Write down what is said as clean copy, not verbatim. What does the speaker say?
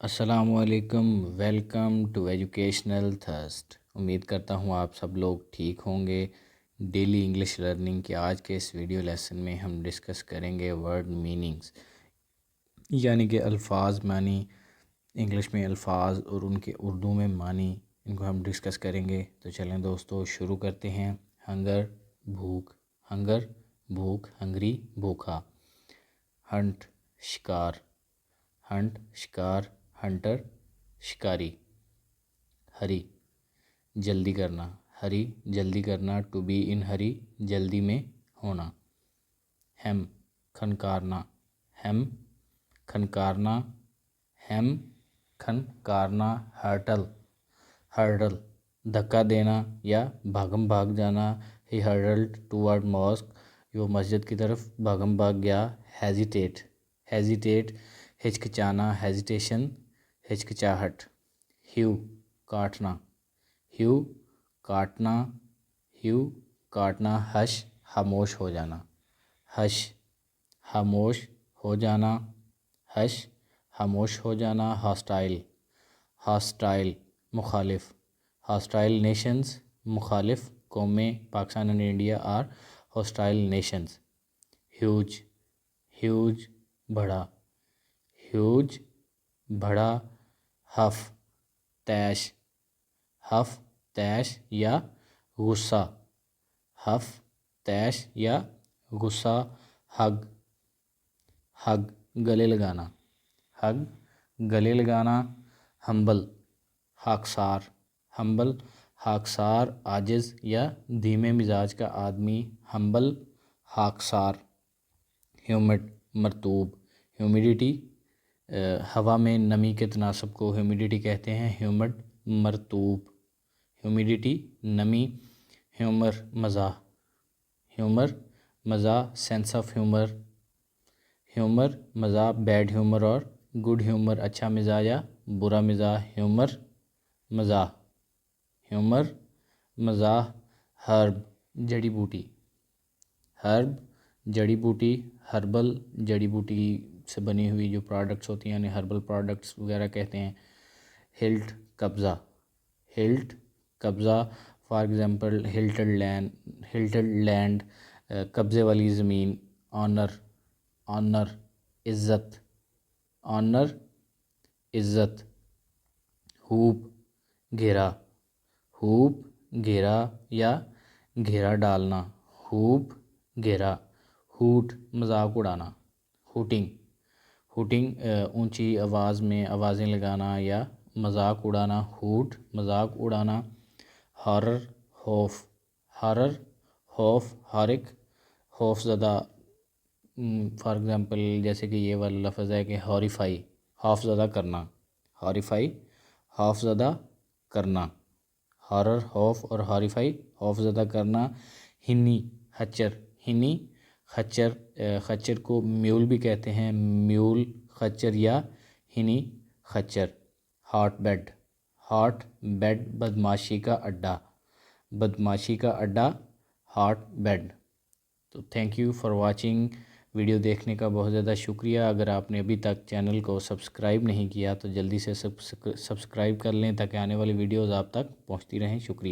السلام علیکم، welcome to educational thirst. امید کرتا ہوں آپ سب لوگ ٹھیک ہوں گے۔ ڈیلی انگلش لرننگ کے آج کے اس ویڈیو لیسن میں ہم ڈسکس کریں گے ورڈ میننگز، یعنی کہ الفاظ معنی، انگلش میں الفاظ اور ان کے اردو میں معنی، ان کو ہم ڈسکس کریں گے۔ تو چلیں دوستو شروع کرتے ہیں۔ ہنگر بھوک، ہنگر بھوک، ہنگری بھوکا۔ ہنٹ شکار، ہنٹ شکار، ہنٹر شکاری۔ ہری جلدی کرنا، ہری جلدی کرنا، ٹو بی ان ہری جلدی میں ہونا۔ ہیم کھنکارنا، ہیم کھنکارنا، ہیم کھنکارنا۔ ہرٹل ہرڈل دھکا دینا یا بھاگم بھاگ جانا۔ ہی ہرڈلڈ ٹوورڈ ماسک، وہ مسجد کی طرف بھاگم بھاگ گیا۔ ہیزیٹیٹ ہیزیٹیٹ ہچکچانا، ہیزیٹیشن ہچکچاہٹ۔ ہیو کاٹنا، ہیو کاٹنا، ہیو کاٹنا۔ ہش خاموش ہو جانا، ہش خاموش ہو جانا، ہش خاموش ہو جانا۔ ہاسٹائل ہاسٹائل مخالف، ہاسٹائل نیشنز مخالف قومیں، Pakistan and India are hostile nations. Huge huge بڑا، ہیوج بڑا۔ ہف تیش، ہف تیش یا غصہ، ہف تیش یا غصہ۔ ہگ ہگ گلے لگانا، ہگ گلے لگانا۔ ہمبل خاکسار، ہمبل خاکسار عاجز یا دھیمے مزاج کا آدمی، ہمبل خاکسار۔ ہیومڈ مرطوب، ہیومیڈیٹی ہوا میں نمی کے تناسب کو ہیومیڈیٹی کہتے ہیں۔ ہیومڈ مرطوب، ہیومیڈیٹی نمی۔ ہیومر مزاح، ہیومر مزاح، سینس آف ہیومر۔ ہیومر مزاح، بیڈ ہیومر اور گڈ ہیومر، اچھا مزاح یا برا مزاح۔ ہیومر مزاح، ہیومر مزاح۔ ہرب جڑی بوٹی، ہرب جڑی بوٹی، ہربل جڑی بوٹی سے بنی ہوئی جو پروڈکٹس ہوتی ہیں انہیں ہربل پروڈکٹس وغیرہ کہتے ہیں۔ ہلٹ قبضہ، ہلٹ قبضہ، فار ایگزامپل ہلٹڈ لینڈ قبضے والی زمین۔ آنر آنر عزت، آنر عزت۔ ہوپ گھیرا، ہوپ گھیرا یا گھیرا ڈالنا، ہوپ گھیرا۔ ہوٹ مذاق اڑانا، ہوٹنگ ہوٹنگ اونچی آواز میں آوازیں لگانا یا مذاق اڑانا، ہوٹ مذاق اڑانا۔ ہارر خوف، ہارر خوف، ہارک خوف زدہ، فار ایگزامپل جیسے کہ یہ والا لفظ ہے کہ ہاریفائی خوف زدہ کرنا، ہاریفائی خوف زدہ کرنا۔ ہارر خوف اور ہاریفائی خوف زدہ کرنا۔ ہنی خچر، ہنی خچر، خچر کو میول بھی کہتے ہیں، میول خچر یا ہنی خچر۔ ہاٹ بیڈ، ہاٹ بیڈ بدمعاشی کا اڈا، بدمعاشی کا اڈا ہاٹ بیڈ۔ تو thank you for watching, video دیکھنے کا بہت زیادہ شکریہ۔ اگر آپ نے ابھی تک چینل کو سبسکرائب نہیں کیا تو جلدی سے سبسکرائب کر لیں تاکہ آنے والی ویڈیوز آپ تک پہنچتی رہیں۔ شکریہ۔